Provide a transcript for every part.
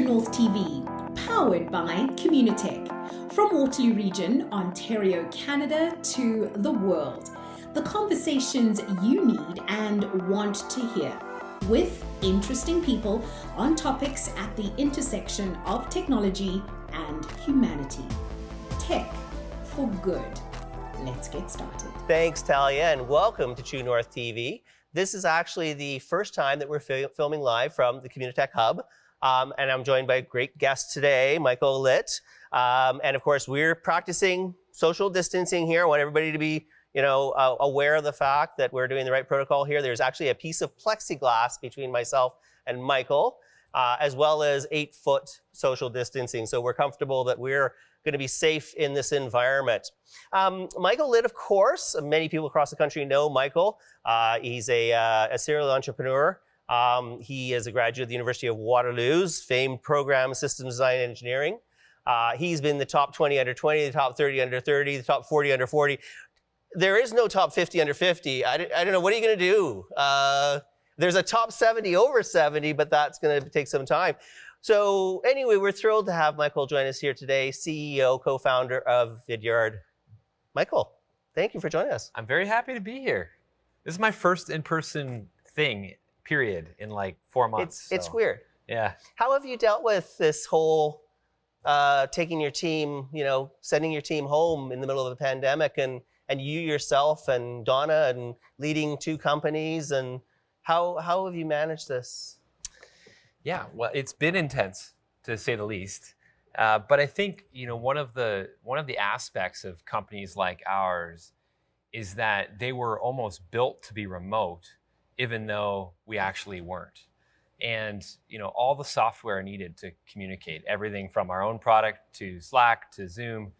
TrueNorthTV, powered by Communitech. From Waterloo Region, Ontario, Canada to the world. The conversations you need and want to hear. With interesting people on topics at the intersection of technology and humanity. Tech for good. Let's get started. Thanks, Talia, and welcome to True North TV. This is actually the first time that we're filming live from the Communitech Hub, and I'm joined by a great guest today, Michael Litt. And of course, we're practicing social distancing here. I want everybody to be, aware of the fact that we're doing the right protocol here. There's actually a piece of plexiglass between myself and Michael, as well as 8-foot social distancing. So we're comfortable that we're going to be safe in this environment. Michael Litt, of course, many people across the country know Michael. He's a serial entrepreneur. He is a graduate of the University of Waterloo's famed program Systems Design and Engineering. He's been the top 20 under 20, the top 30 under 30, the top 40 under 40. There is no top 50 under 50. I don't know, what are you going to do? There's a top 70 over 70, but that's going to take some time. So anyway, we're thrilled to have Michael join us here today, CEO, co-founder of Vidyard. Michael, thank you for joining us. I'm very happy to be here. This is my first in-person thing, period, in like 4 months. It's weird. Yeah. How have you dealt with this whole taking your team, sending your team home in the middle of a pandemic, and you yourself and Donna and leading 2 companies, and how have you managed this? Yeah, well, it's been intense, to say the least. But I think, one of the aspects of companies like ours is that they were almost built to be remote, even though we actually weren't. And, all the software needed to communicate, everything from our own product to Slack to Zoom,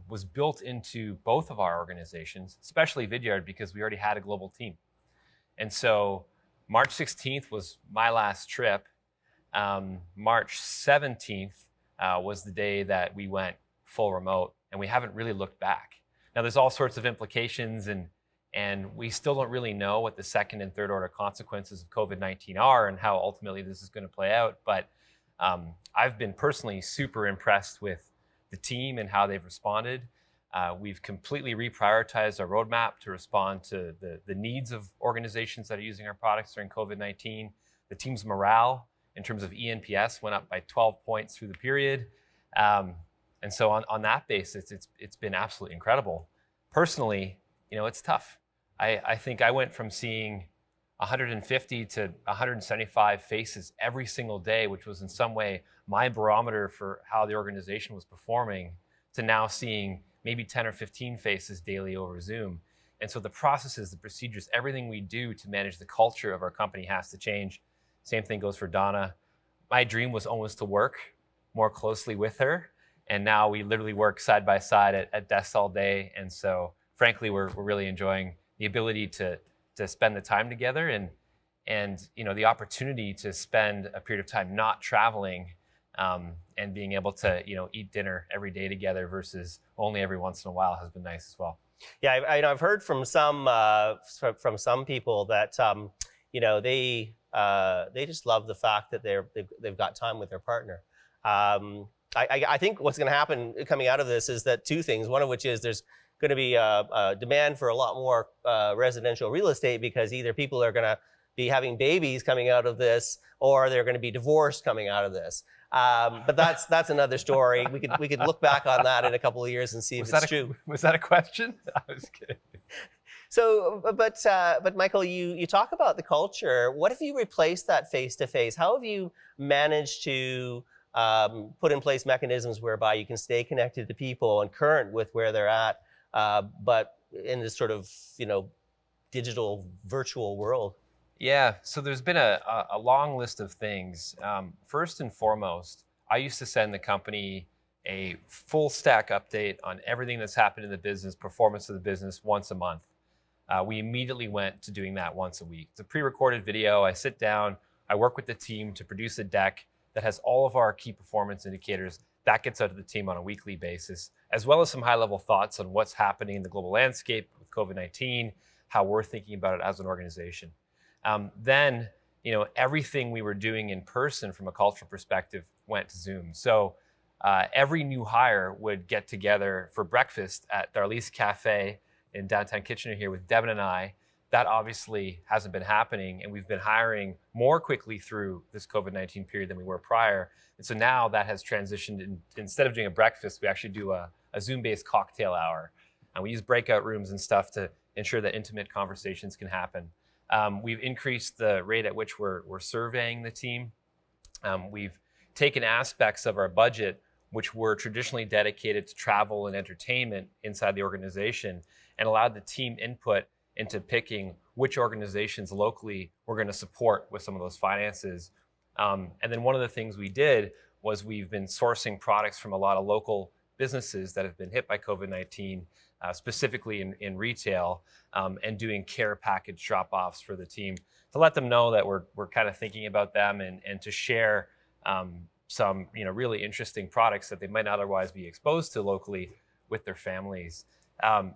was built into both of our organizations, especially Vidyard, because we already had a global team. And so March 16th was my last trip. March 17th was the day that we went full remote, and we haven't really looked back. Now, there's all sorts of implications, and we still don't really know what the second and third order consequences of COVID-19 are and how ultimately this is going to play out. But I've been personally super impressed with the team and how they've responded. We've completely reprioritized our roadmap to respond to the needs of organizations that are using our products during COVID-19. The team's morale in terms of eNPS went up by 12 points through the period. And so on that basis, it's been absolutely incredible. Personally, it's tough. I think I went from seeing 150 to 175 faces every single day, which was in some way my barometer for how the organization was performing, to now seeing maybe 10 or 15 faces daily over Zoom. And so the processes, the procedures, everything we do to manage the culture of our company has to change. Same thing goes for Donna. My dream was always to work more closely with her. And now we literally work side by side at desks all day. And so frankly, we're really enjoying the ability to spend the time together and the opportunity to spend a period of time not traveling and being able to eat dinner every day together versus only every once in a while has been nice as well. Yeah, I've heard from some people that they just love the fact that they've got time with their partner. I think what's going to happen coming out of this is that 2 things. One of which is there's going to be a demand for a lot more residential real estate, because either people are going to be having babies coming out of this, or they're going to be divorced coming out of this. But that's another story. We could look back on that in a couple of years and see if it's true. Was that a question? I was kidding. So, but Michael, you talk about the culture. What if you replace that face-to-face? How have you managed to put in place mechanisms whereby you can stay connected to people and current with where they're at, but in this sort of, digital virtual world? Yeah, so there's been a long list of things. First and foremost, I used to send the company a full stack update on everything that's happened in the business, performance of the business, once a month. We immediately went to doing that once a week. It's a pre-recorded video. I sit down, I work with the team to produce a deck that has all of our key performance indicators. That gets out to the team on a weekly basis, as well as some high-level thoughts on what's happening in the global landscape with COVID-19, how we're thinking about it as an organization. Then everything we were doing in person from a cultural perspective went to Zoom. So every new hire would get together for breakfast at the Arliss Cafe in downtown Kitchener here with Devin and I. That obviously hasn't been happening, and we've been hiring more quickly through this COVID-19 period than we were prior. And so now that has transitioned. Instead of doing a breakfast, we actually do a Zoom-based cocktail hour. And we use breakout rooms and stuff to ensure that intimate conversations can happen. We've increased the rate at which we're surveying the team. We've taken aspects of our budget, which were traditionally dedicated to travel and entertainment inside the organization, and allowed the team input into picking which organizations locally we're going to support with some of those finances. And then one of the things we did was we've been sourcing products from a lot of local businesses that have been hit by COVID-19, specifically in retail, and doing care package drop-offs for the team to let them know that we're kind of thinking about them, and to share some really interesting products that they might not otherwise be exposed to locally with their families.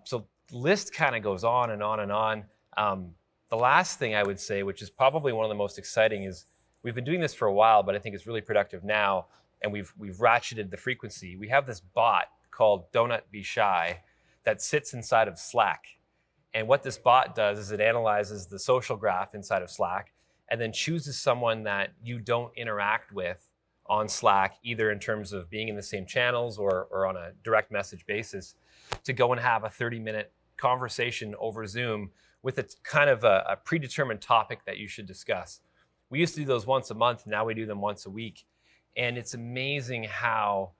So the list kind of goes on and on and on. The last thing I would say, which is probably one of the most exciting, is we've been doing this for a while, but I think it's really productive now, and we've ratcheted the frequency. We have this bot called Donut Be Shy that sits inside of Slack. And what this bot does is it analyzes the social graph inside of Slack and then chooses someone that you don't interact with on Slack, either in terms of being in the same channels or on a direct message basis, to go and have a 30-minute conversation over Zoom with a kind of a predetermined topic that you should discuss. We used to do those once a month, now we do them once a week. And it's amazing how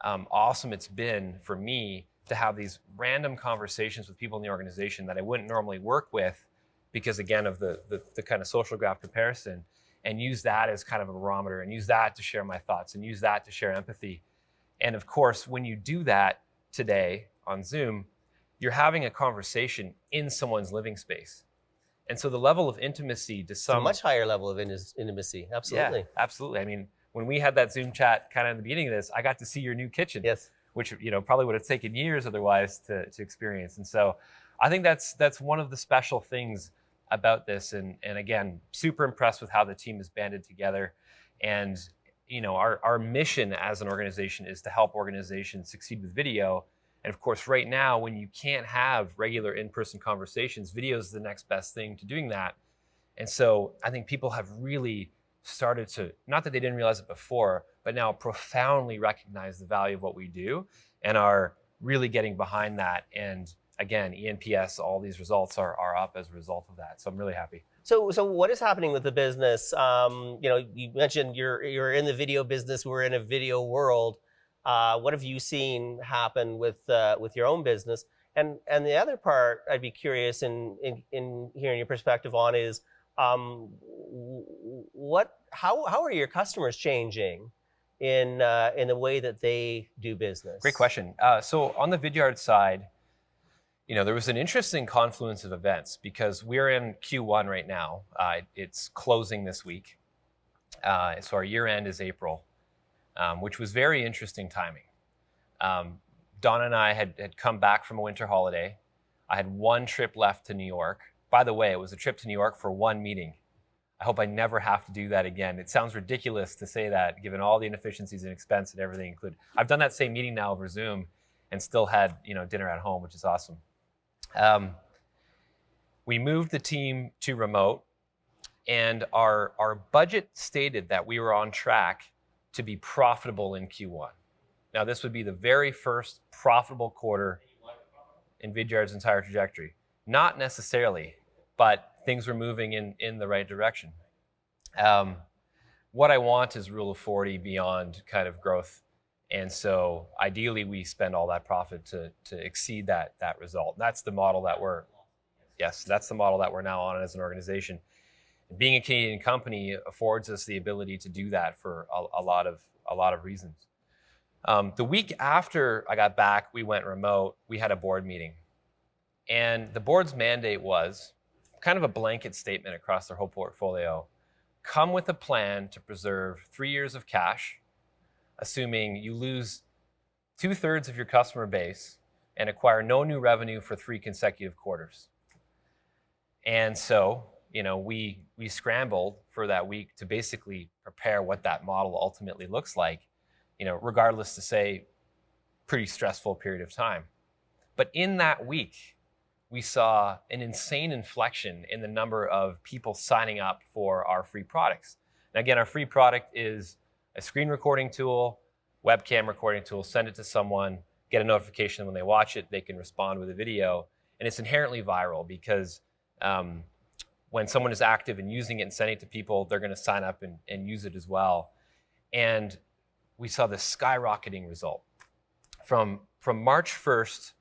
awesome it's been for me to have these random conversations with people in the organization that I wouldn't normally work with because, again, of the kind of social graph comparison, and use that as kind of a barometer, and use that to share my thoughts, and use that to share empathy. And of course, when you do that today on Zoom, you're having a conversation in someone's living space. And so the level of intimacy to some... It's a much higher level of intimacy, absolutely. Yeah, absolutely. I mean, when we had that Zoom chat kind of at the beginning of this, I got to see your new kitchen. Yes. Which probably would have taken years otherwise to experience. And so I think that's one of the special things about this. And again, super impressed with how the team has banded together. And our mission as an organization is to help organizations succeed with video. And of course, right now, when you can't have regular in-person conversations, video is the next best thing to doing that. And so I think people have really started to, not that they didn't realize it before, but now profoundly recognize the value of what we do and are really getting behind that. And again, ENPS, all these results are up as a result of that. So I'm really happy. So what is happening with the business? You mentioned you're in the video business. We're in a video world. What have you seen happen with your own business? And the other part I'd be curious in hearing your perspective on is, how are your customers changing in the way that they do business? Great question. So on the Vidyard side, there was an interesting confluence of events because we're in Q1 right now. It's closing this week. So our year end is April, which was very interesting timing. Donna and I had come back from a winter holiday. I had one trip left to New York. By the way, it was a trip to New York for one meeting. I hope I never have to do that again. It sounds ridiculous to say that, given all the inefficiencies and expense and everything included. I've done that same meeting now over Zoom and still had dinner at home, which is awesome. We moved the team to remote, and our budget stated that we were on track to be profitable in Q1. Now, this would be the very first profitable quarter in Vidyard's entire trajectory. Not necessarily, but things were moving in the right direction. What I want is Rule of 40 beyond kind of growth. And so ideally we spend all that profit to exceed that result. That's the model that that's the model that we're now on as an organization. Being a Canadian company affords us the ability to do that for a lot of reasons. The week after I got back, we went remote. We had a board meeting. And the board's mandate was kind of a blanket statement across their whole portfolio. Come with a plan to preserve 3 years of cash, assuming you lose 2/3 of your customer base and acquire no new revenue for 3 consecutive quarters. And so, we we scrambled for that week to basically prepare what that model ultimately looks like, regardless to say, pretty stressful period of time. But in that week, we saw an insane inflection in the number of people signing up for our free products. And again, our free product is a screen recording tool, webcam recording tool, send it to someone, get a notification when they watch it, they can respond with a video. And it's inherently viral because when someone is active and using it and sending it to people, they're going to sign up and use it as well. And we saw this skyrocketing result. From March 1st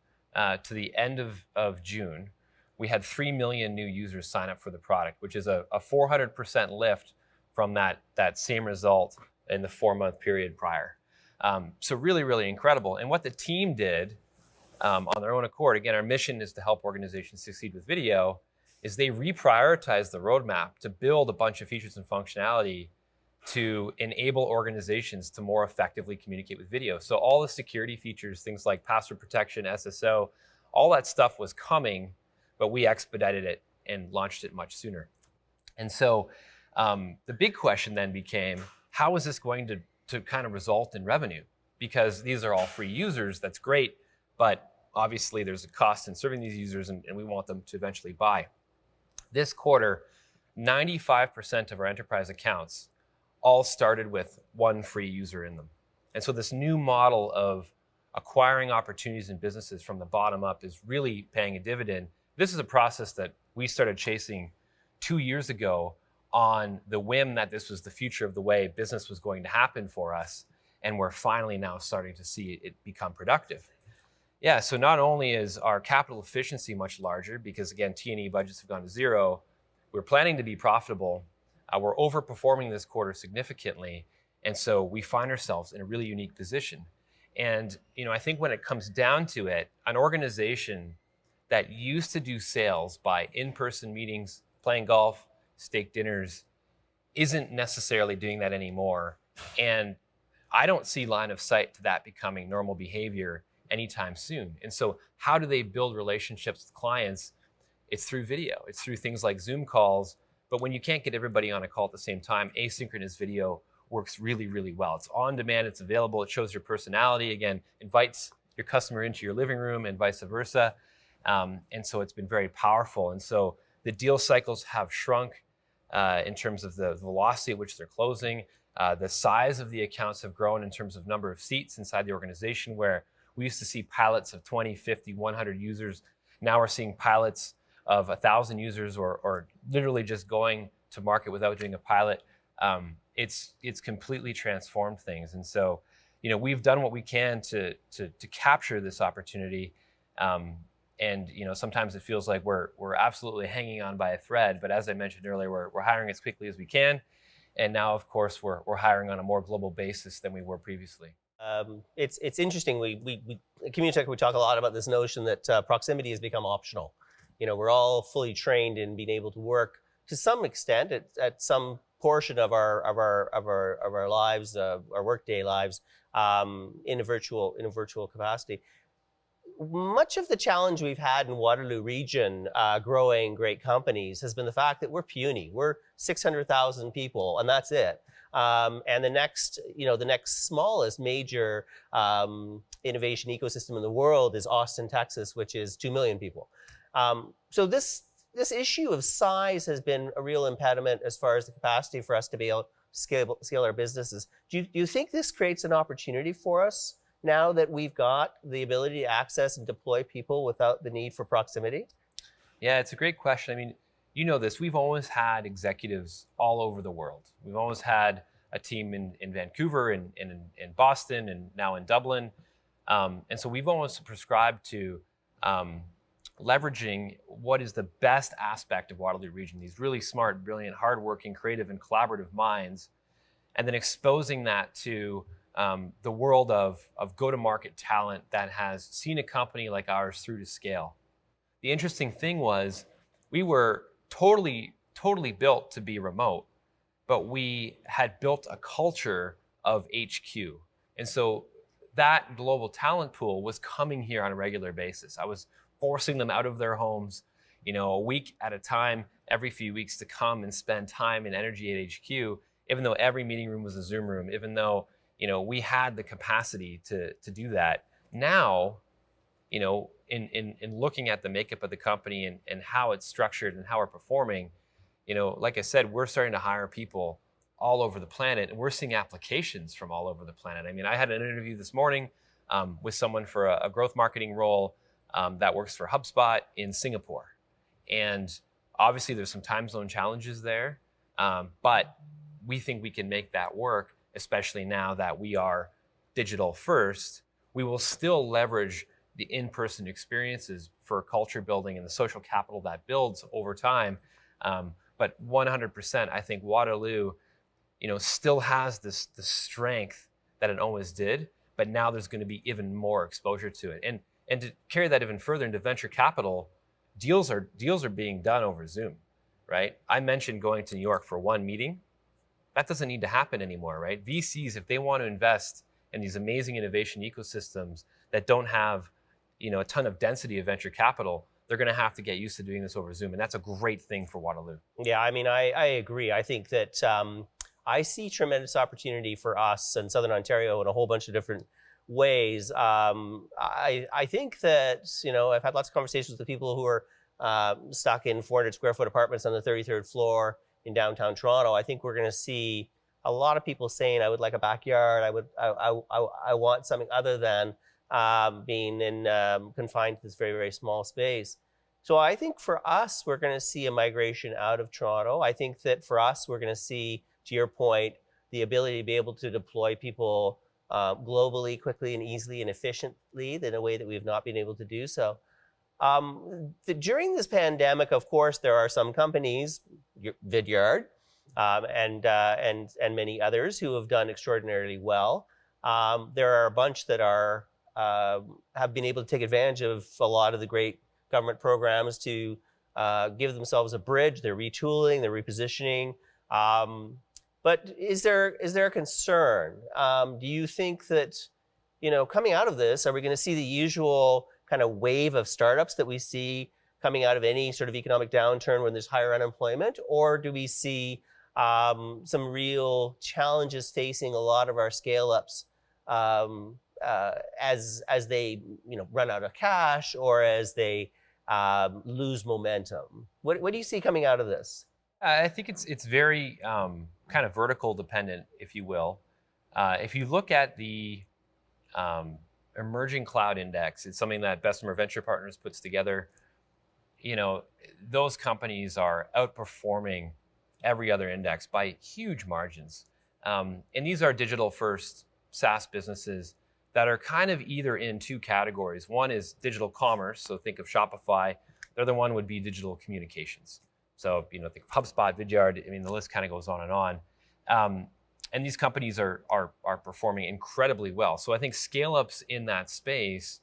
to the end of June, we had 3 million new users sign up for the product, which is a 400% lift from that same result in the 4-month period prior. So really, really incredible. And what the team did on their own accord, again, our mission is to help organizations succeed with video, is they reprioritized the roadmap to build a bunch of features and functionality to enable organizations to more effectively communicate with video. So all the security features, things like password protection, SSO, all that stuff was coming, but we expedited it and launched it much sooner. And so the big question then became, how is this going to kind of result in revenue? Because these are all free users, that's great, but obviously there's a cost in serving these users and we want them to eventually buy. This quarter, 95% of our enterprise accounts all started with one free user in them. And so this new model of acquiring opportunities in businesses from the bottom up is really paying a dividend. This is a process that we started chasing 2 years ago on the whim that this was the future of the way business was going to happen for us. And we're finally now starting to see it become productive. Yeah, so not only is our capital efficiency much larger, because again, T&E budgets have gone to zero, we're planning to be profitable. We're overperforming this quarter significantly. And so we find ourselves in a really unique position. And I think when it comes down to it, an organization that used to do sales by in-person meetings, playing golf, steak dinners, isn't necessarily doing that anymore. And I don't see line of sight to that becoming normal behavior anytime soon. And so how do they build relationships with clients? It's through video. It's through things like Zoom calls. But when you can't get everybody on a call at the same time, asynchronous video works really, really well. It's on demand, it's available, it shows your personality, again, invites your customer into your living room and vice versa. And so it's been very powerful. And so the deal cycles have shrunk in terms of the velocity at which they're closing. The size of the accounts have grown in terms of number of seats inside the organization, where we used to see pilots of 20, 50, 100 users. Now we're seeing pilots of 1,000 users or literally just going to market without doing a pilot. It's completely transformed things. And so, we've done what we can to capture this opportunity. And sometimes it feels like we're absolutely hanging on by a thread. But as I mentioned earlier, we're hiring as quickly as we can. And now, of course, we're hiring on a more global basis than we were previously. It's interesting. We Communitech, we talk a lot about this notion that proximity has become optional. We're all fully trained in being able to work to some extent at some portion of our lives, our workday lives, in a virtual capacity. Much of the challenge we've had in Waterloo region growing great companies has been the fact that we're puny. We're 600,000 people, and that's it. And the next smallest major innovation ecosystem in the world is Austin, Texas, which is 2 million people. So this issue of size has been a real impediment as far as the capacity for us to be able to scale our businesses. Do you think this creates an opportunity for us now that we've got the ability to access and deploy people without the need for proximity? Yeah, it's a great question. I mean, this, we've always had executives all over the world. We've always had a team in Vancouver and in Boston and now in Dublin. And so we've always prescribed to leveraging what is the best aspect of Waterloo region, these really smart, brilliant, hardworking, creative, and collaborative minds, and then exposing that to the world of go-to-market talent that has seen a company like ours through to scale. The interesting thing was we were totally built to be remote, but we had built a culture of HQ. And so that global talent pool was coming here on a regular basis. I was forcing them out of their homes, a week at a time, every few weeks to come and spend time and energy at HQ, even though every meeting room was a Zoom room, even though, we had the capacity to do that. Now, in looking at the makeup of the company and how it's structured and how we're performing, like I said, we're starting to hire people all over the planet, and we're seeing applications from all over the planet. I mean, I had an interview this morning with someone for a growth marketing role that works for HubSpot in Singapore. And obviously there's some time zone challenges there, but we think we can make that work, especially now that we are digital first. We will still leverage the in-person experiences for culture building and the social capital that builds over time. But 100%, I think Waterloo, still has the strength that it always did, but now there's going to be even more exposure to it. And to carry that even further into venture capital, deals are being done over Zoom, right? I mentioned going to New York for one meeting. That doesn't need to happen anymore, right? VCs, if they want to invest in these amazing innovation ecosystems that don't have, a ton of density of venture capital, they're going to have to get used to doing this over Zoom, and that's a great thing for Waterloo. Yeah, I mean, I agree. I think that I see tremendous opportunity for us in Southern Ontario in a whole bunch of different ways. I think that, I've had lots of conversations with people who are stuck in 400 square foot apartments on the 33rd floor in downtown Toronto. I think we're going to see a lot of people saying, I would like a backyard. I want something other than being confined to this very, very small space. So I think for us, we're going to see a migration out of Toronto. I think that for us, we're going to see, to your point, the ability to be able to deploy people globally, quickly and easily and efficiently in a way that we have not been able to do so. During this pandemic, of course, there are some companies, Vidyard, and many others who have done extraordinarily well. There are a bunch that have been able to take advantage of a lot of the great government programs to give themselves a bridge. They're retooling, they're repositioning. But is there a concern? Do you think that, coming out of this, are we going to see the usual kind of wave of startups that we see coming out of any sort of economic downturn when there's higher unemployment? Or do we see some real challenges facing a lot of our scale-ups as they run out of cash or as they lose momentum? What do you see coming out of this? I think it's very kind of vertical dependent, if you will. If you look at the emerging cloud index, it's something that Bessemer Venture Partners puts together. Those companies are outperforming every other index by huge margins. And these are digital first SaaS businesses that are kind of either in two categories. One is digital commerce, so think of Shopify. The other one would be digital communications. So, think of HubSpot, Vidyard, the list kind of goes on and on. And these companies are performing incredibly well. So I think scale-ups in that space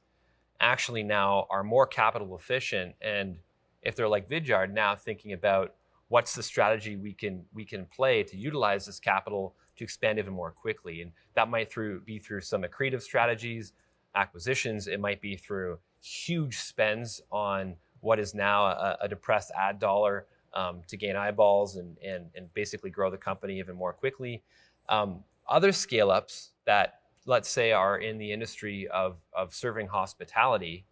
actually now are more capital efficient. And if they're like Vidyard, now thinking about what's the strategy we can play to utilize this capital to expand even more quickly. And that might be through some accretive strategies, acquisitions. It might be through huge spends on what is now a depressed ad dollar to gain eyeballs and basically grow the company even more quickly. Other scale-ups that, let's say, are in the industry of serving hospitality,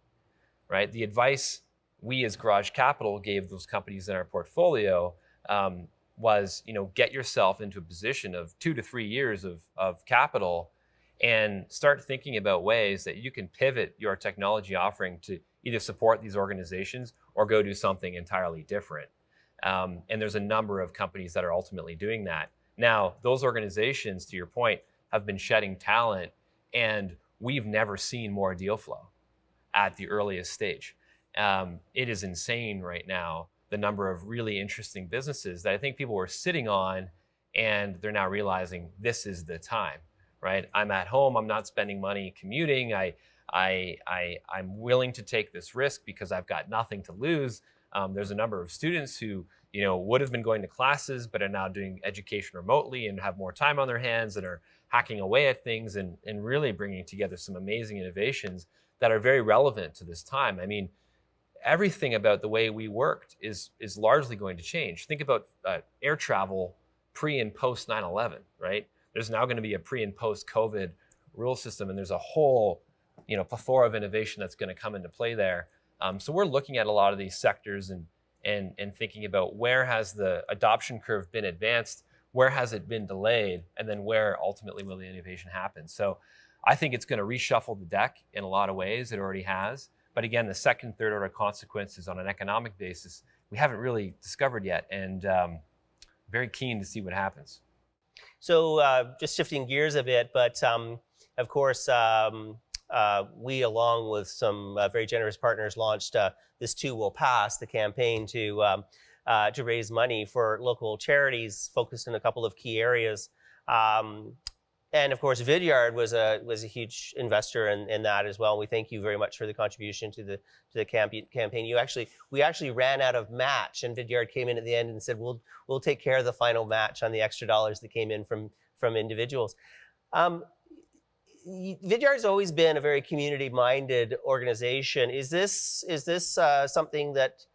right? The advice we as Garage Capital gave those companies in our portfolio was, get yourself into a position of 2 to 3 years of capital and start thinking about ways that you can pivot your technology offering to either support these organizations or go do something entirely different. And there's a number of companies that are ultimately doing that. Now, those organizations, to your point, have been shedding talent, and we've never seen more deal flow at the earliest stage. It is insane right now, the number of really interesting businesses that I think people were sitting on, and they're now realizing this is the time, right? I'm at home, I'm not spending money commuting, I'm willing to take this risk because I've got nothing to lose. There's a number of students who would have been going to classes but are now doing education remotely and have more time on their hands and are hacking away at things and really bringing together some amazing innovations that are very relevant to this time. everything about the way we worked is largely going to change. Think about air travel pre and post 9/11, right? There's now going to be a pre and post COVID rule system, and there's a whole, plethora of innovation that's going to come into play there. So we're looking at a lot of these sectors and thinking about where has the adoption curve been advanced, where has it been delayed, and then where ultimately will the innovation happen. So I think it's going to reshuffle the deck in a lot of ways. It already has. But again, the second, third order consequences on an economic basis, we haven't really discovered yet, and very keen to see what happens. So just shifting gears a bit, but of course, we, along with some very generous partners, launched This Too Will Pass, the campaign to raise money for local charities focused in a couple of key areas. And of course, Vidyard was a huge investor in that as well. And we thank you very much for the contribution to the campaign. We actually ran out of match, and Vidyard came in at the end and said, "We'll take care of the final match on the extra dollars that came in from individuals." Vidyard's always been a very community-minded organization. Is this something that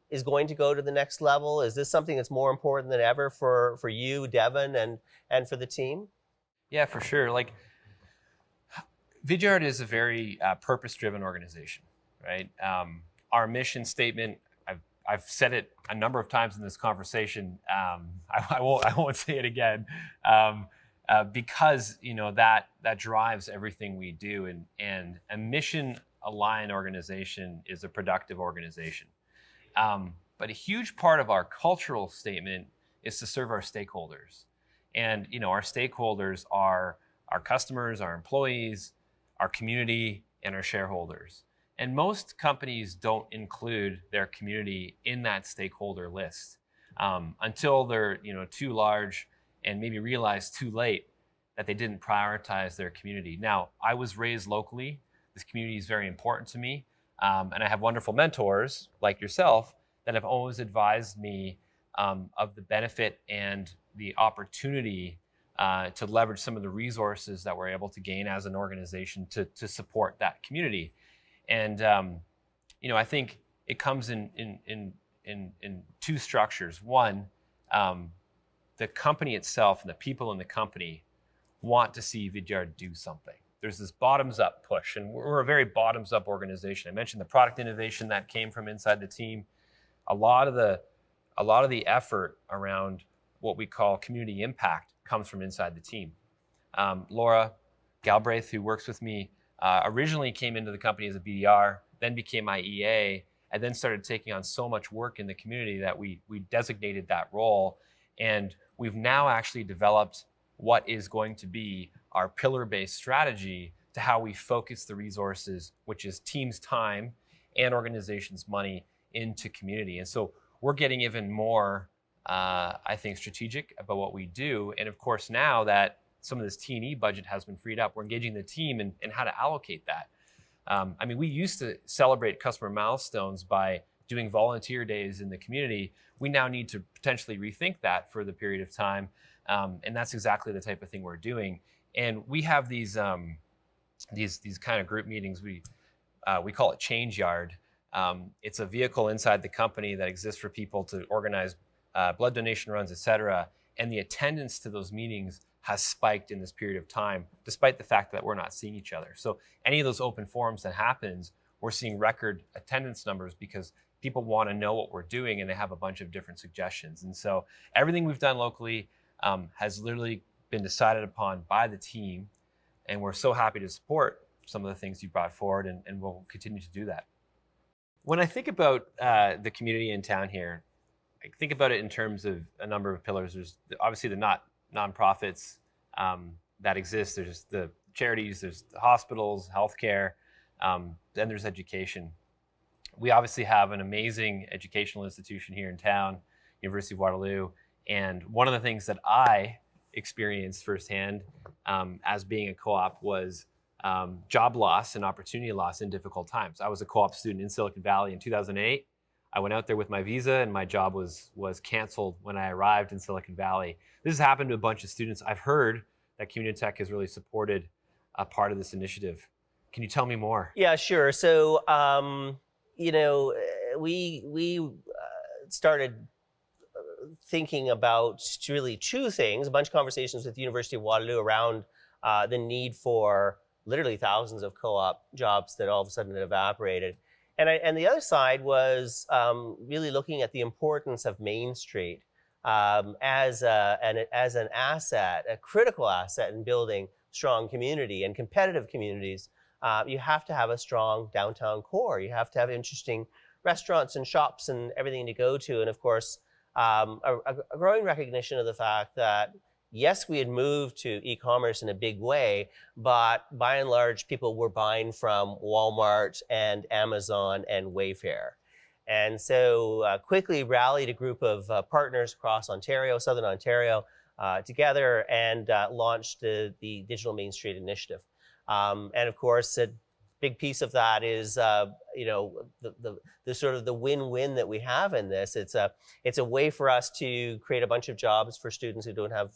is going to go to the next level? Is this something that's more important than ever for you, Devin, and for the team? Yeah, for sure. Like, Vidyard is a very purpose-driven organization, right? Our mission statement, I've said it a number of times in this conversation. I won't say it again, because that drives everything we do. And a mission-aligned organization is a productive organization. But a huge part of our cultural statement is to serve our stakeholders. And our stakeholders are our customers, our employees, our community, and our shareholders. And most companies don't include their community in that stakeholder list until they're too large and maybe realize too late that they didn't prioritize their community. Now, I was raised locally. This community is very important to me, and I have wonderful mentors like yourself that have always advised me of the benefit and the opportunity to leverage some of the resources that we're able to gain as an organization to support that community. And I think it comes in two structures. One, the company itself and the people in the company want to see Vidyard do something. There's this bottoms-up push, and we're a very bottoms-up organization. I mentioned the product innovation that came from inside the team. A lot of the effort around what we call community impact comes from inside the team. Laura Galbraith, who works with me, originally came into the company as a BDR, then became my EA, and then started taking on so much work in the community that we designated that role. And we've now actually developed what is going to be our pillar-based strategy to how we focus the resources, which is team's time and organization's money, into community. And so we're getting even more I think, strategic about what we do. And of course, now that some of this T&E budget has been freed up, we're engaging the team in how to allocate that. We used to celebrate customer milestones by doing volunteer days in the community. We now need to potentially rethink that for the period of time. And that's exactly the type of thing we're doing. And we have these kind of group meetings. We call it Change Yard. It's a vehicle inside the company that exists for people to organize blood donation runs, et cetera. And the attendance to those meetings has spiked in this period of time, despite the fact that we're not seeing each other. So any of those open forums that happens, we're seeing record attendance numbers because people want to know what we're doing and they have a bunch of different suggestions. And so everything we've done locally has literally been decided upon by the team. And we're so happy to support some of the things you brought forward, and we'll continue to do that. When I think about the community in town here, I think about it in terms of a number of pillars. There's obviously the nonprofits that exist. There's the charities, there's the hospitals, healthcare, then there's education. We obviously have an amazing educational institution here in town, University of Waterloo. And one of the things that I experienced firsthand as being a co-op was job loss and opportunity loss in difficult times. I was a co-op student in Silicon Valley in 2008. I went out there with my visa and my job was canceled when I arrived in Silicon Valley. This has happened to a bunch of students. I've heard that Communitech has really supported a part of this initiative. Can you tell me more? Yeah, sure. So we started thinking about really two things, a bunch of conversations with the University of Waterloo around the need for literally thousands of co-op jobs that all of a sudden had evaporated. And the other side was really looking at the importance of Main Street as an asset, a critical asset in building strong community and competitive communities. You have to have a strong downtown core. You have to have interesting restaurants and shops and everything to go to. And of course, a growing recognition of the fact that, yes, we had moved to e-commerce in a big way, but by and large, people were buying from Walmart and Amazon and Wayfair. And so quickly rallied a group of partners across Ontario, Southern Ontario, together and launched the Digital Main Street Initiative. And of course, a big piece of that is, the sort of the win-win that we have in this. It's a way for us to create a bunch of jobs for students who don't have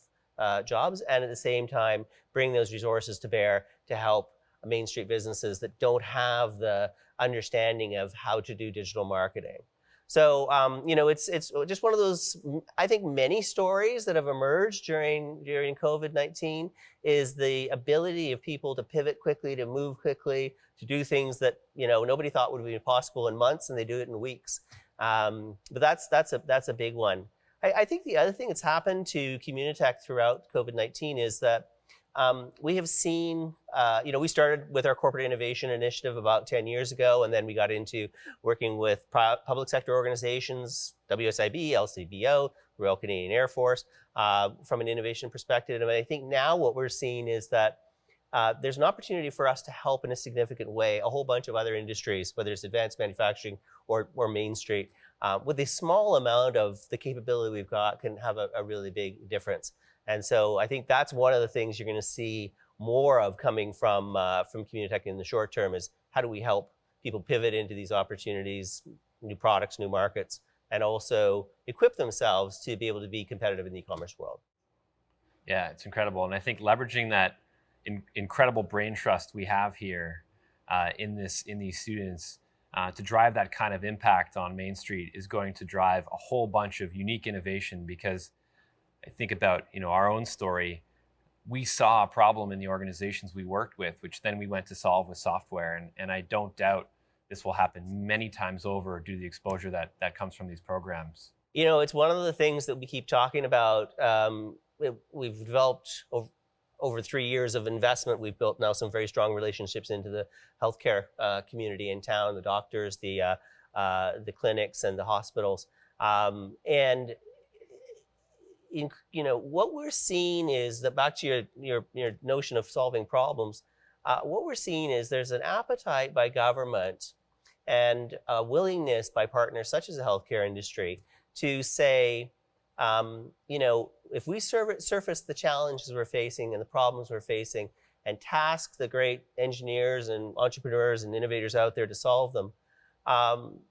jobs, and at the same time, bring those resources to bear to help Main Street businesses that don't have the understanding of how to do digital marketing. So, it's just one of those, I think, many stories that have emerged during COVID-19 is the ability of people to pivot quickly, to move quickly, to do things that, nobody thought would be possible in months, and they do it in weeks. But that's a big one. I think the other thing that's happened to Communitech throughout COVID-19 is that we have seen, we started with our corporate innovation initiative about 10 years ago, and then we got into working with public sector organizations, WSIB, LCBO, Royal Canadian Air Force, from an innovation perspective. And I think now what we're seeing is that there's an opportunity for us to help in a significant way a whole bunch of other industries, whether it's advanced manufacturing or Main Street. With a small amount of the capability we've got can have a really big difference. And so I think that's one of the things you're going to see more of coming from Communitech in the short term is how do we help people pivot into these opportunities, new products, new markets, and also equip themselves to be able to be competitive in the e-commerce world. Yeah, it's incredible. And I think leveraging that incredible brain trust we have here in these students to drive that kind of impact on Main Street is going to drive a whole bunch of unique innovation, because I think about our own story. We saw a problem in the organizations we worked with, which then we went to solve with software. And I don't doubt this will happen many times over due to the exposure that comes from these programs. It's one of the things that we keep talking about. We've developed over 3 years of investment. We've built now some very strong relationships into the healthcare community in town, the doctors, the clinics, and the hospitals. What we're seeing is that, back to your notion of solving problems, what we're seeing is there's an appetite by government and a willingness by partners such as the healthcare industry to say, if we surface the challenges we're facing and the problems we're facing and task the great engineers and entrepreneurs and innovators out there to solve them,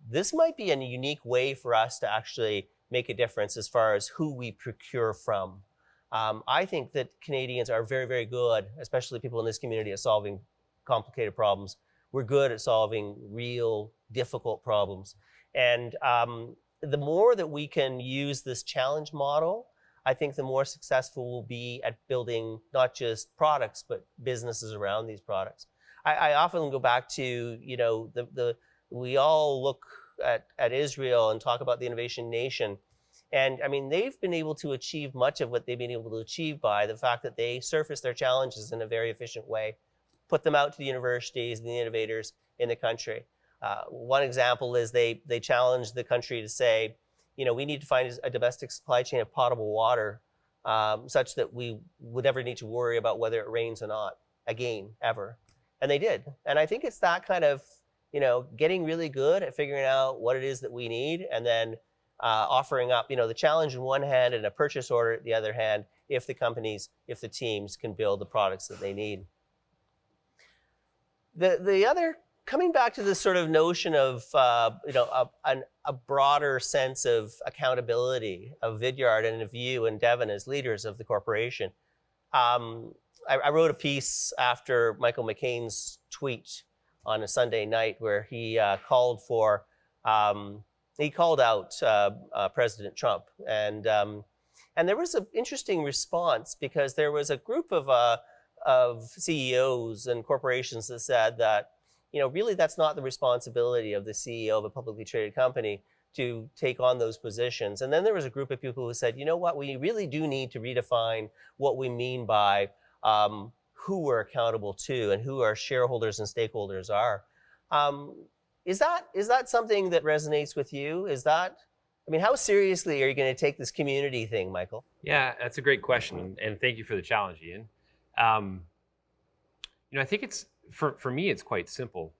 this might be a unique way for us to actually make a difference as far as who we procure from. I think that Canadians are very, very good, especially people in this community, at solving complicated problems. We're good at solving real, difficult problems. And the more that we can use this challenge model, I think the more successful we'll be at building not just products, but businesses around these products. I often go back to, we all look at Israel and talk about the innovation nation. And I mean, they've been able to achieve much of what they've been able to achieve by the fact that they surface their challenges in a very efficient way, put them out to the universities and the innovators in the country. One example is they challenged the country to say, we need to find a domestic supply chain of potable water such that we would never need to worry about whether it rains or not again, ever. And they did. And I think it's that kind of, getting really good at figuring out what it is that we need, and then offering up, the challenge in one hand and a purchase order at the other hand, if the teams can build the products that they need. The other, coming back to this sort of notion of, a broader sense of accountability of Vidyard and of you and Devin as leaders of the corporation. I wrote a piece after Michael McCain's tweet on a Sunday night where he called out President Trump, and there was an interesting response because there was a group of CEOs and corporations that said that, really that's not the responsibility of the CEO of a publicly traded company to take on those positions. And then there was a group of people who said, you know what, we really do need to redefine what we mean by who we're accountable to and who our shareholders and stakeholders are. Is that something that resonates with you? How seriously are you going to take this community thing, Michael? Yeah, that's a great question, and thank you for the challenge, Ian. I think it's for me, it's quite simple.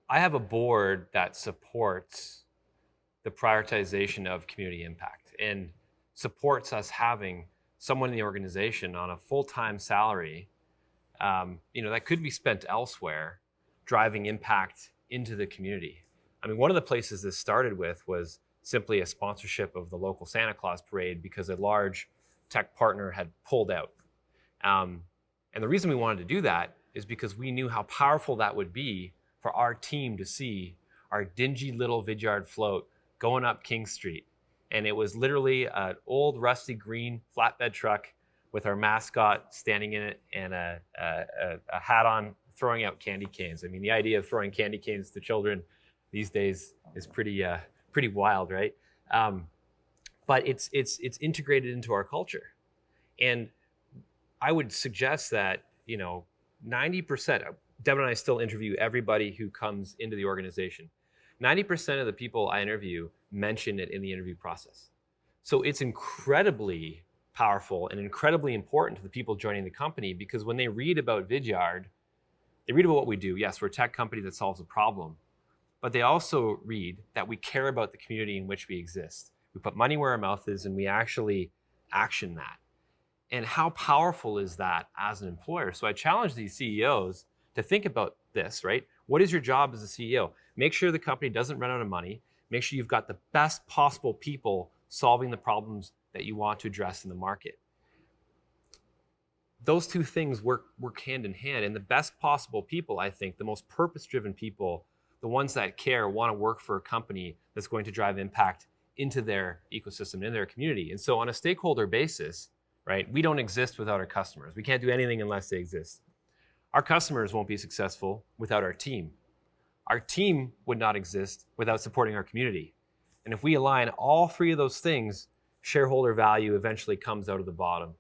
I have a board that supports the prioritization of community impact and supports us having someone in the organization on a full-time salary, that could be spent elsewhere, driving impact into the community. One of the places this started with was simply a sponsorship of the local Santa Claus parade because a large tech partner had pulled out. And the reason we wanted to do that is because we knew how powerful that would be for our team to see our dingy little Vidyard float going up King Street. And it was literally an old rusty green flatbed truck with our mascot standing in it and a hat on, throwing out candy canes. The idea of throwing candy canes to children these days is pretty wild, right? But it's integrated into our culture. And I would suggest that, 90%, Devin and I still interview everybody who comes into the organization. 90% of the people I interview mention it in the interview process. So it's incredibly powerful and incredibly important to the people joining the company, because when they read about Vidyard, they read about what we do. Yes, we're a tech company that solves a problem, but they also read that we care about the community in which we exist. We put money where our mouth is, and we actually action that. And how powerful is that as an employer? So I challenge these CEOs to think about this, right? What is your job as a CEO? Make sure the company doesn't run out of money. Make sure you've got the best possible people solving the problems that you want to address in the market. Those two things work hand in hand. And the best possible people, I think, the most purpose-driven people, the ones that care, want to work for a company that's going to drive impact into their ecosystem, in their community. And so on a stakeholder basis, right, we don't exist without our customers. We can't do anything unless they exist. Our customers won't be successful without our team. Our team would not exist without supporting our community. And if we align all three of those things, shareholder value eventually comes out of the bottom.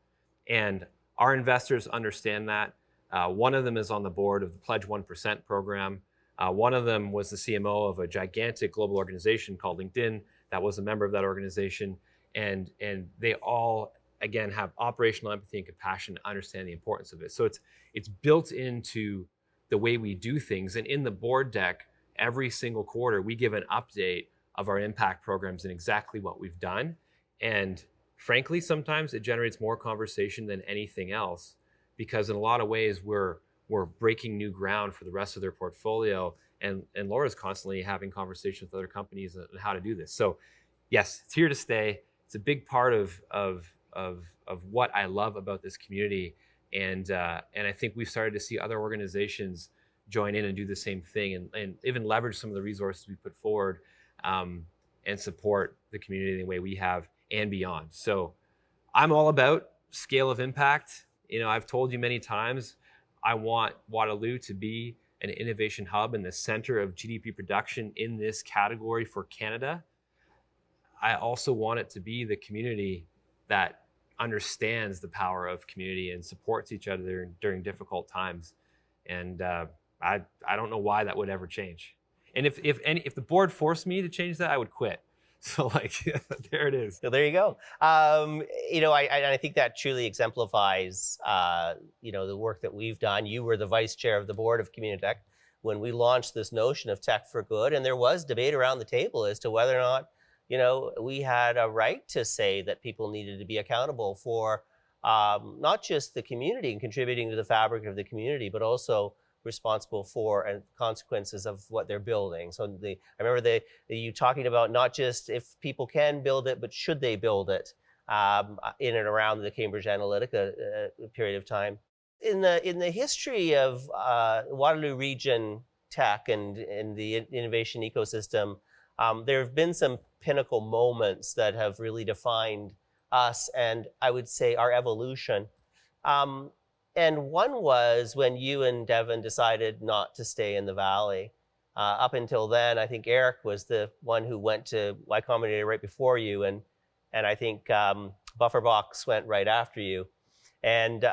And our investors understand that. One of them is on the board of the Pledge 1% program. One of them was the CMO of a gigantic global organization called LinkedIn that was a member of that organization. And they all, again, have operational empathy and compassion to understand the importance of it. So it's built into the way we do things. And in the board deck, every single quarter, we give an update of our impact programs and exactly what we've done. And frankly, sometimes it generates more conversation than anything else, because in a lot of ways, we're breaking new ground for the rest of their portfolio. And Laura's constantly having conversations with other companies on how to do this. So yes, it's here to stay. It's a big part of what I love about this community. And I think we've started to see other organizations join in and do the same thing, and even leverage some of the resources we put forward, and support the community the way we have and beyond. So I'm all about scale of impact. I've told you many times, I want Waterloo to be an innovation hub in the center of GDP production in this category for Canada. I also want it to be the community that understands the power of community and supports each other during difficult times. And I don't know why that would ever change. And if the board forced me to change that, I would quit. So there it is. So there you go. I think that truly exemplifies, the work that we've done. You were the vice chair of the board of Communitech when we launched this notion of tech for good. And there was debate around the table as to whether or not, we had a right to say that people needed to be accountable for not just the community and contributing to the fabric of the community, but also responsible for and consequences of what they're building. So I remember you talking about not just if people can build it, but should they build it in and around the Cambridge Analytica period of time. In the history of Waterloo Region tech and in the innovation ecosystem, there have been some pinnacle moments that have really defined us and I would say our evolution. And one was when you and Devin decided not to stay in the Valley. Up until then, I think Eric was the one who went to Y Combinator right before you, and I think Bufferbox went right after you. And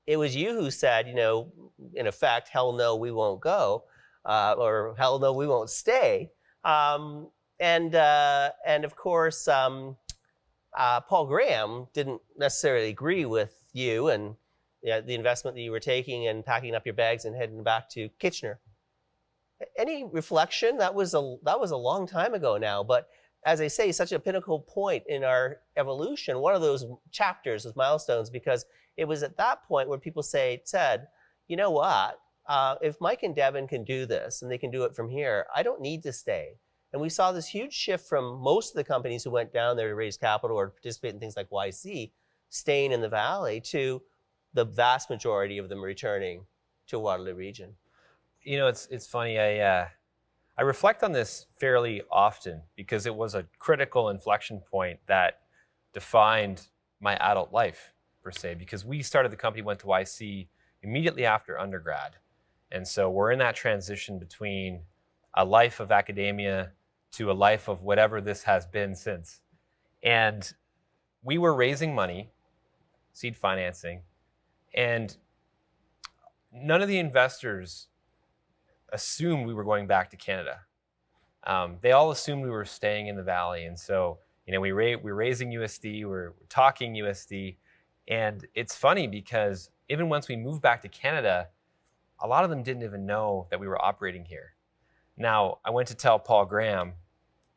it was you who said, you know, in effect, hell no, we won't go, or hell no, we won't stay. And of course, Paul Graham didn't necessarily agree with you and the investment that you were taking and packing up your bags and heading back to Kitchener. Any reflection? That was a long time ago now, but as I say, such a pinnacle point in our evolution, one of those chapters, those milestones, because it was at that point where people said, you know what, if Mike and Devin can do this and they can do it from here, I don't need to stay. And we saw this huge shift from most of the companies who went down there to raise capital or participate in things like YC, staying in the Valley, to the vast majority of them returning to Waterloo region. You know, it's funny. I reflect on this fairly often because it was a critical inflection point that defined my adult life, per se, because we started the company, went to YC immediately after undergrad. And so we're in that transition between a life of academia to a life of whatever this has been since. And we were raising money, seed financing, and none of the investors assumed we were going back to Canada. They all assumed we were staying in the Valley. And so, you know, we're raising USD, we're talking USD. And it's funny because even once we moved back to Canada, a lot of them didn't even know that we were operating here. Now, I went to tell Paul Graham,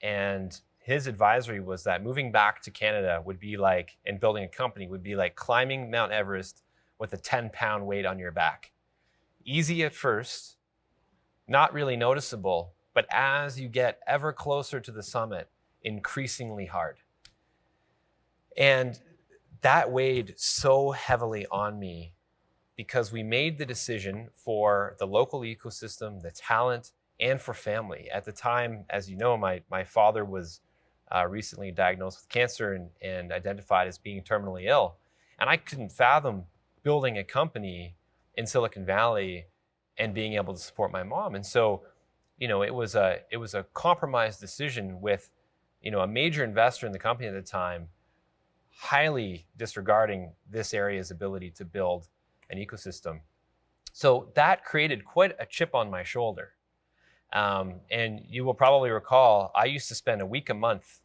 and his advisory was that moving back to Canada would be like, and building a company would be like climbing Mount Everest with a 10-pound weight on your back. Easy at first, not really noticeable, but as you get ever closer to the summit, increasingly hard. And that weighed so heavily on me because we made the decision for the local ecosystem, the talent, and for family. At the time, as you know, my father was recently diagnosed with cancer and identified as being terminally ill. And I couldn't fathom building a company in Silicon Valley and being able to support my mom. And so, you know, it was a compromised decision with, you know, a major investor in the company at the time highly disregarding this area's ability to build an ecosystem. So that created quite a chip on my shoulder. And you will probably recall, I used to spend a week a month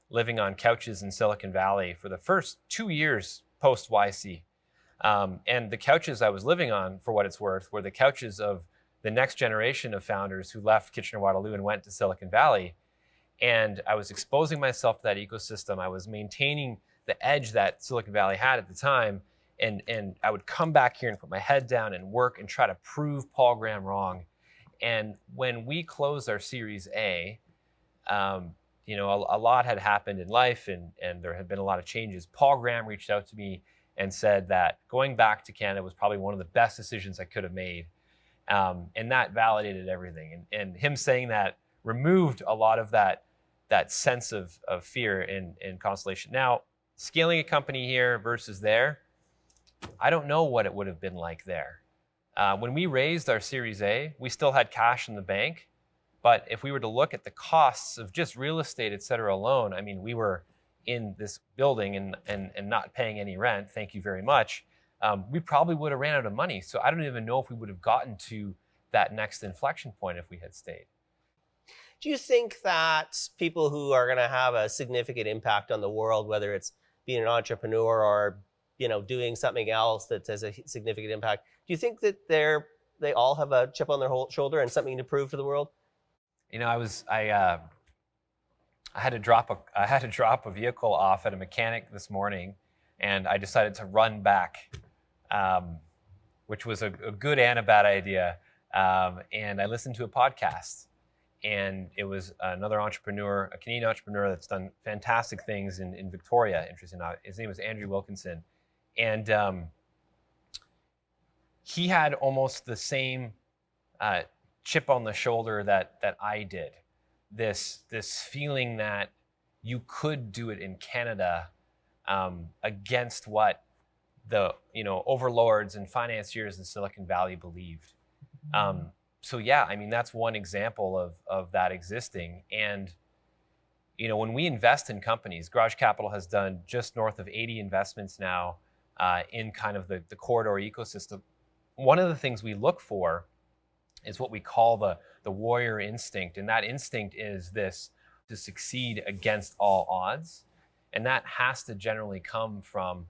living on couches in Silicon Valley for the first 2 years post YC. And the couches I was living on, for what it's worth, were the couches of the next generation of founders who left Kitchener-Waterloo and went to Silicon Valley. And I was exposing myself to that ecosystem. I was maintaining the edge that Silicon Valley had at the time. And I would come back here and put my head down and work and try to prove Paul Graham wrong. And when we closed our Series A, you know, a lot had happened in life and there had been a lot of changes. Paul Graham reached out to me and said that going back to Canada was probably one of the best decisions I could have made. And that validated everything. And him saying that removed a lot of that sense of fear in Constellation. Now, scaling a company here versus there, I don't know what it would have been like there. When we raised our Series A, we still had cash in the bank. But if we were to look at the costs of just real estate, et cetera, alone, I mean, we were in this building and not paying any rent, thank you very much, we probably would have ran out of money. So I don't even know if we would have gotten to that next inflection point if we had stayed. Do you think that people who are going to have a significant impact on the world, whether it's being an entrepreneur or, you know, doing something else that has a significant impact, do you think that they all have a chip on their shoulder and something to prove to the world? You know, I had to drop a vehicle off at a mechanic this morning, and I decided to run back, which was a good and a bad idea. And I listened to a podcast, and it was another entrepreneur, a Canadian entrepreneur that's done fantastic things in Victoria. Interesting. His name was Andrew Wilkinson, and he had almost the same chip on the shoulder that I did. This feeling that you could do it in Canada against what the overlords and financiers in Silicon Valley believed. So yeah, I mean, that's one example of that existing. And when we invest in companies, Garage Capital has done just north of 80 investments now in kind of the corridor ecosystem. One of the things we look for is what we call the warrior instinct. And that instinct is this: to succeed against all odds. And that has to generally come from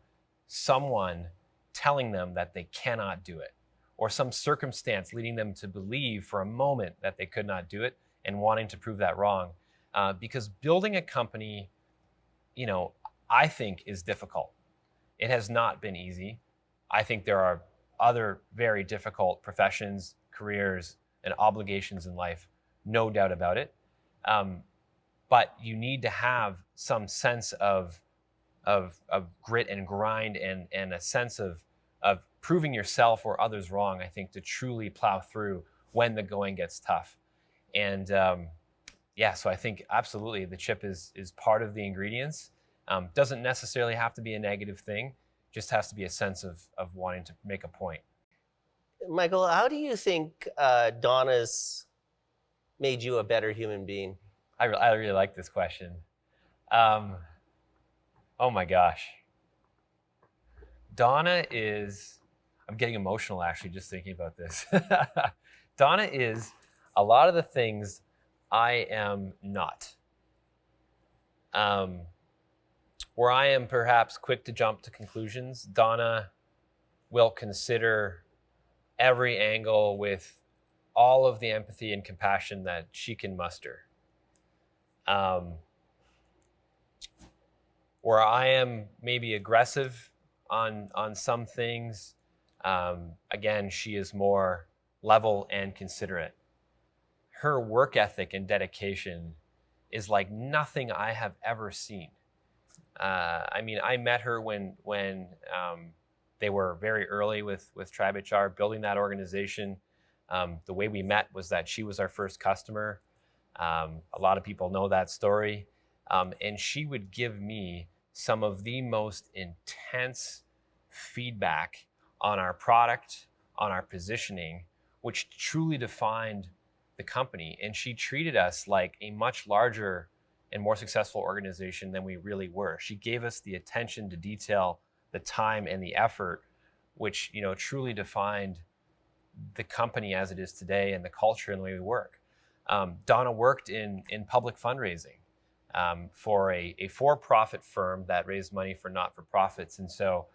someone telling them that they cannot do it, or some circumstance leading them to believe for a moment that they could not do it and wanting to prove that wrong. Because building a company, I think is difficult. It has not been easy. I think there are other very difficult professions, careers, and obligations in life, no doubt about it. But you need to have some sense of grit and grind and a sense of proving yourself or others wrong, I think, to truly plow through when the going gets tough. And so I think absolutely the chip is part of the ingredients. Doesn't necessarily have to be a negative thing, just has to be a sense of wanting to make a point. Michael, how do you think Donna's made you a better human being? I really like this question. Oh my gosh. Donna is, I'm getting emotional actually just thinking about this. Donna is a lot of the things I am not. Where I am perhaps quick to jump to conclusions, Donna will consider every angle with all of the empathy and compassion that she can muster. Where I am maybe aggressive on some things, again, she is more level and considerate. Her work ethic and dedication is like nothing I have ever seen. I mean, I met her when they were very early with Tribe HR, building that organization. The way we met was that she was our first customer. A lot of people know that story. And she would give me some of the most intense feedback on our product, on our positioning, which truly defined the company. And she treated us like a much larger and more successful organization than we really were. She gave us the attention to detail, the time and the effort, which truly defined the company as it is today and the culture and the way we work. Donna worked in public fundraising for a for-profit firm that raised money for not-for-profits. And so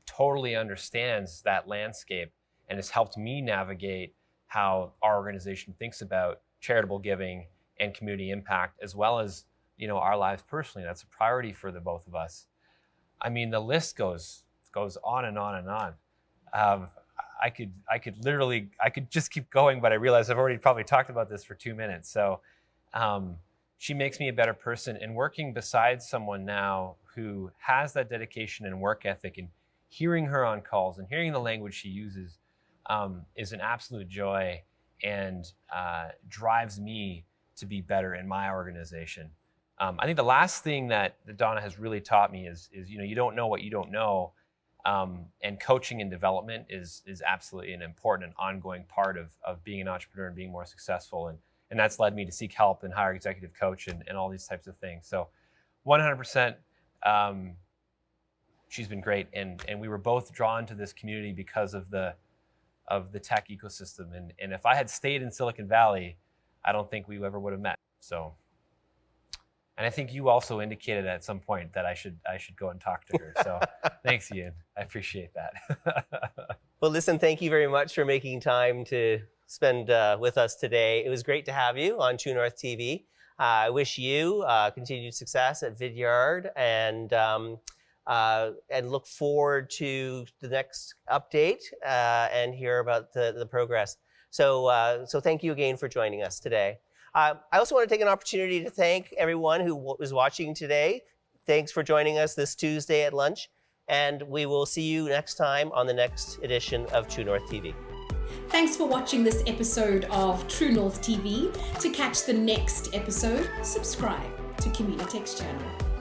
totally understands that landscape and has helped me navigate how our organization thinks about charitable giving and community impact, as well as our lives personally. That's a priority for the both of us. I mean, the list goes on and on and on. I could just keep going, but I realize I've already probably talked about this for 2 minutes. So she makes me a better person, and working beside someone now who has that dedication and work ethic, and hearing her on calls and hearing the language she uses is an absolute joy, and drives me to be better in my organization. I think the last thing that Donna has really taught me is you don't know what you don't know. And coaching and development is absolutely an important and ongoing part of being an entrepreneur and being more successful. And that's led me to seek help and hire executive coach and all these types of things. So 100%, she's been great. And we were both drawn to this community because of the tech ecosystem. And if I had stayed in Silicon Valley, I don't think we ever would have met. So, and I think you also indicated at some point that I should go and talk to her. So thanks, Ian. I appreciate that. Well, listen, thank you very much for making time to spend with us today. It was great to have you on TrueNorthTV. I wish you continued success at Vidyard, and look forward to the next update and hear about the progress. So thank you again for joining us today. I also want to take an opportunity to thank everyone who was watching today. Thanks for joining us this Tuesday at lunch, and we will see you next time on the next edition of TrueNorthTV. Thanks for watching this episode of True North TV. To catch the next episode, subscribe to Communitech's channel.